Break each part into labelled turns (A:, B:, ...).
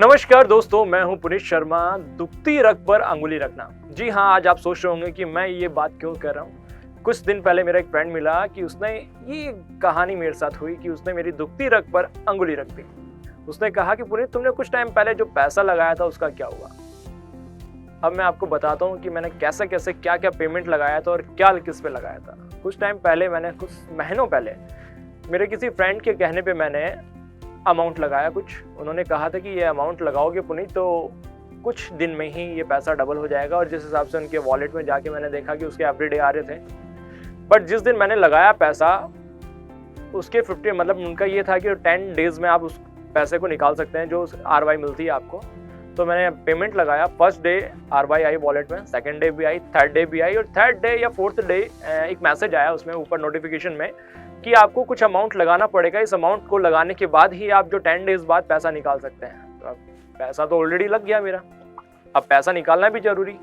A: नमस्कार दोस्तों, मैं हूं पुनीत शर्मा। दुखती रग पर अंगुली रखना। जी हाँ, आज आप सोच रहे होंगे कि मैं ये बात क्यों कर रहा हूँ। कुछ दिन पहले मेरा एक फ्रेंड मिला कि उसने ये कहानी मेरे साथ हुई कि उसने मेरी दुखती रग पर अंगुली रख दी। उसने कहा कि पुनीत, तुमने कुछ टाइम पहले जो पैसा लगाया था उसका क्या हुआ। अब मैं आपको बताता हूँ कि मैंने कैसे कैसे क्या क्या पेमेंट लगाया था और क्या किस पे लगाया था। कुछ टाइम पहले, मैंने कुछ महीनों पहले मेरे किसी फ्रेंड के कहने पे मैंने अमाउंट लगाया कुछ। उन्होंने कहा था कि ये अमाउंट लगाओगे पुनीत तो कुछ दिन में ही ये पैसा डबल हो जाएगा। और जिस हिसाब से उनके वॉलेट में जाके मैंने देखा कि उसके एवरीडे आ रहे थे, बट जिस दिन मैंने लगाया पैसा उसके 50 मतलब उनका ये था कि 10 डेज में आप उस पैसे को निकाल सकते हैं जो RY मिलती है आपको। तो मैंने पेमेंट लगाया। First day RY I wallet में, सेकंड डे भी आई, थर्ड डे भी आई, और थर्ड डे या फोर्थ डे एक मैसेज आया उसमें ऊपर नोटिफिकेशन में कि आपको कुछ अमाउंट लगाना पड़ेगा। इस अमाउंट को लगाने के बाद ही आप जो 10 डेज बाद पैसा निकाल सकते हैं। तो अब पैसा तो ऑलरेडी लग गया मेरा, अब पैसा निकालना भी जरूरी।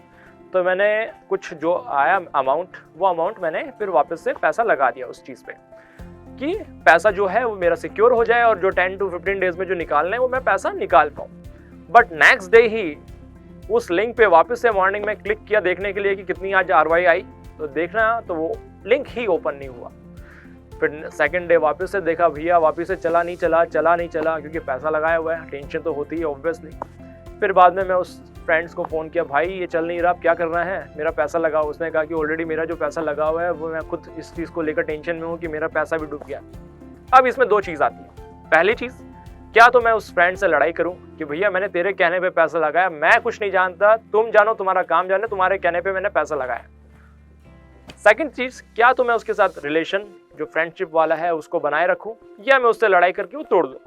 A: तो मैंने कुछ जो आया अमाउंट, वो अमाउंट मैंने फिर वापस से पैसा लगा दिया उस चीज़ पे कि पैसा जो है वो मेरा सिक्योर हो जाए और जो 10 to 15 डेज में जो निकालना है वो मैं पैसा निकाल पाऊँ। बट नेक्स्ट डे ही उस लिंक पे वापस से मॉर्निंग में क्लिक किया देखने के लिए कि कितनी आज RY आई, तो देखना तो वो लिंक ही ओपन नहीं हुआ। फिर सेकंड डे वापस से देखा, भैया वापस से चला नहीं चला क्योंकि पैसा लगाया हुआ है, टेंशन तो होती है ऑब्वियसली। फिर बाद में मैं उस फ्रेंड्स को फ़ोन किया, भाई ये चल नहीं रहा, आप क्या करना है, मेरा पैसा लगाओ। उसने कहा कि ऑलरेडी मेरा जो पैसा लगा हुआ है वो मैं खुद इस चीज़ को लेकर टेंशन में हूँ कि मेरा पैसा भी डूब गया। अब इसमें दो चीज़ आती है। पहली चीज़, क्या तो मैं उस फ्रेंड से लड़ाई करूं कि भैया मैंने तेरे कहने पे पैसा लगाया, मैं कुछ नहीं जानता, तुम जानो, तुम्हारा काम जाने, तुम्हारे कहने पे मैंने पैसा लगाया। सेकंड चीज, क्या तो मैं उसके साथ रिलेशन जो फ्रेंडशिप वाला है उसको बनाए रखूं या मैं उससे लड़ाई करके वो तोड़ दूं।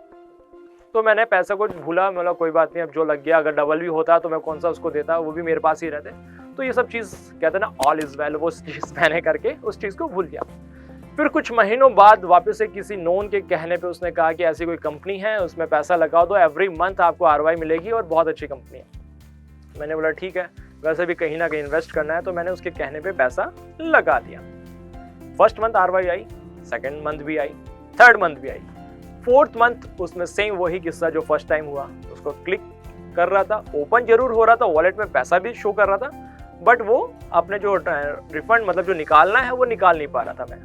A: तो मैंने पैसा को भूला, मतलब कोई बात नहीं, अब जो लग गया, अगर डबल भी होता तो मैं कौन सा उसको देता, वो भी मेरे पास ही रहते। तो ये सब चीज़ कहते हैं ना, ऑल इज वेल, वो चीज़ मैंने करके उस चीज़ को भूल गया। फिर कुछ महीनों बाद वापस से किसी नोन के कहने पे उसने कहा कि ऐसी कोई कंपनी है, उसमें पैसा लगाओ तो एवरी मंथ आपको RY मिलेगी और बहुत अच्छी कंपनी है। मैंने बोला ठीक है, वैसे भी कहीं ना कहीं इन्वेस्ट करना है, तो मैंने उसके कहने पे पैसा लगा दिया। फर्स्ट मंथ RY आई, सेकंड मंथ भी आई, थर्ड मंथ भी आई, फोर्थ मंथ उसमें सेम वही किस्सा जो फर्स्ट टाइम हुआ। उसको क्लिक कर रहा था, ओपन जरूर हो रहा था, वॉलेट में पैसा भी शो कर रहा था, बट वो अपने जो रिफंड मतलब जो निकालना है वो निकाल नहीं पा रहा था मैं।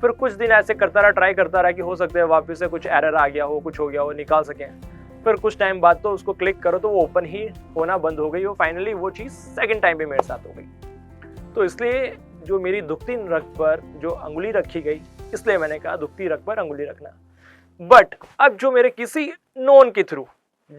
A: फिर कुछ दिन ऐसे करता रहा, ट्राई करता रहा कि हो सकता है वापस से कुछ एरर आ गया हो, कुछ हो गया हो, निकाल सकें। फिर कुछ टाइम बाद तो उसको क्लिक करो तो वो ओपन ही होना बंद हो गई। वो फाइनली वो चीज़ सेकंड टाइम भी मेरे साथ हो गई। तो इसलिए जो मेरी दुखती रग पर जो अंगुली रखी गई, इसलिए मैंने कहा दुखती रग पर अंगुली रखना। बट अब जो मेरे किसी नोन के थ्रू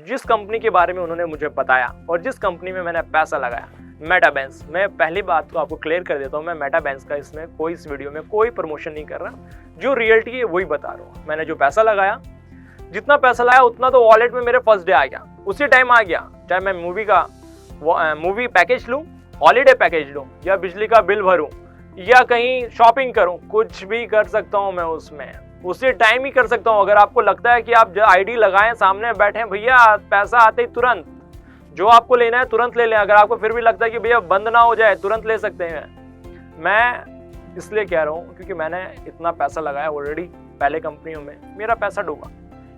A: जिस कंपनी के बारे में उन्होंने मुझे बताया और जिस कंपनी में मैंने पैसा लगाया, मेटाबैंस, मैं पहली बात तो आपको क्लियर कर देता हूँ, मैं मेटाबैंस का इसमें कोई इस वीडियो में कोई प्रमोशन नहीं कर रहा, जो रियलिटी है वही बता रहा हूँ। मैंने जो पैसा लगाया, जितना पैसा लाया उतना तो वॉलेट में मेरे फर्स्ट डे आ गया, उसी टाइम आ गया। चाहे मैं मूवी पैकेज लूँ, हॉलीडे पैकेज लूँ, या बिजली का बिल भरूँ, या कहीं शॉपिंग करूँ, कुछ भी कर सकता हूँ मैं उसमें, उसी टाइम ही कर सकता हूँ। अगर आपको लगता है कि आप जो ID लगाएं, सामने बैठे भैया, पैसा आते ही तुरंत जो आपको लेना है तुरंत ले लें। अगर आपको फिर भी लगता है कि भैया बंद ना हो जाए, तुरंत ले सकते हैं। मैं इसलिए कह रहा हूँ क्योंकि मैंने इतना पैसा लगाया ऑलरेडी पहले कंपनियों में, मेरा पैसा डूबा।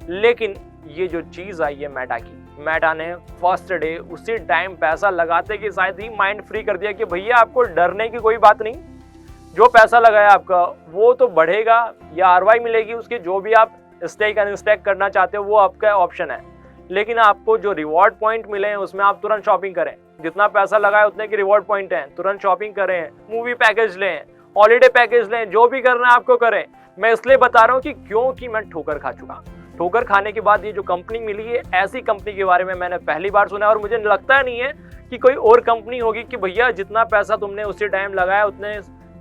A: लेकिन ये जो चीज़ आई है मेटा की, मेटा ने फर्स्ट डे उसी टाइम पैसा लगाते कि शायद ही माइंड फ्री कर दिया कि भैया आपको डरने की कोई बात नहीं, जो पैसा लगाया आपका वो तो बढ़ेगा या RY मिलेगी उसकी, जो भी आप स्टेक अनस्टेक करना चाहते हो वो आपका ऑप्शन है। लेकिन आपको जो रिवॉर्ड पॉइंट मिले हैं उसमें आप तुरंत शॉपिंग करें। जितना पैसा लगाए उतने की रिवॉर्ड पॉइंट हैं, तुरंत शॉपिंग करें, मूवी पैकेज लें, हॉलीडे पैकेज लें, जो भी करना है आपको करें। मैं इसलिए बता रहा हूँ कि क्योंकि मैं ठोकर खा चुका। ठोकर खाने के बाद ये जो कंपनी मिली है, ऐसी कंपनी के बारे में मैंने पहली बार सुना और मुझे लगता नहीं है कि कोई और कंपनी होगी कि भैया जितना पैसा तुमने उसी टाइम लगाया उतने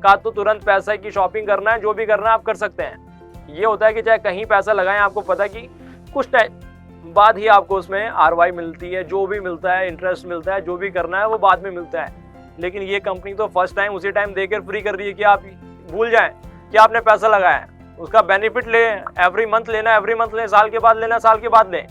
A: का तो तुरंत पैसा की शॉपिंग करना है, जो भी करना है आप कर सकते हैं। ये होता है कि चाहे कहीं पैसा लगाएं, आपको पता कि कुछ टाइम बाद ही आपको उसमें RY मिलती है, जो भी मिलता है, इंटरेस्ट मिलता है, जो भी करना है वो बाद में मिलता है। लेकिन ये कंपनी तो फर्स्ट टाइम उसी टाइम देकर फ्री कर रही है कि आप भूल जाएं कि आपने पैसा लगाया है, उसका बेनिफिट ले, एवरी मंथ लेना, एवरी मंथ लें, साल के बाद लेना, साल के बाद लें।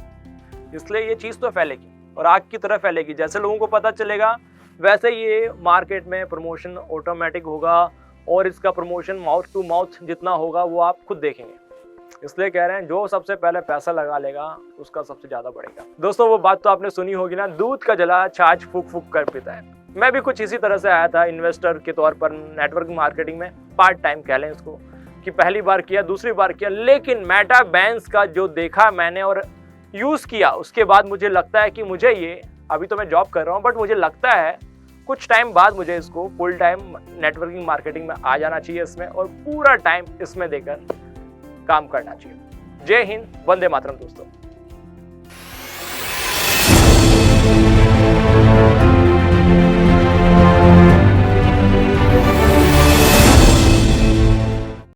A: इसलिए ये चीज़ तो फैलेगी और आग की तरह फैलेगी। जैसे लोगों को पता चलेगा वैसे ये मार्केट में प्रमोशन ऑटोमेटिक होगा और इसका प्रमोशन माउथ टू माउथ जितना होगा वो आप खुद देखेंगे। इसलिए कह रहे हैं जो सबसे पहले पैसा लगा लेगा उसका सबसे ज्यादा बढ़ेगा। दोस्तों वो बात तो आपने सुनी होगी ना, दूध का जला छाछ फूक फूक कर पीता है। मैं भी कुछ इसी तरह से आया था इन्वेस्टर के तौर पर नेटवर्क मार्केटिंग में, पार्ट टाइम कह लें इसको, कि पहली बार किया, दूसरी बार किया, लेकिन मेटा बैंस का जो देखा मैंने और यूज किया उसके बाद मुझे लगता है कि मुझे ये, अभी तो मैं जॉब कर रहा हूँ बट मुझे लगता है कुछ टाइम बाद मुझे इसको फुल टाइम नेटवर्किंग मार्केटिंग में आ जाना चाहिए इसमें, और पूरा टाइम इसमें देकर काम करना चाहिए। जय हिंद, वंदे मातरम दोस्तों।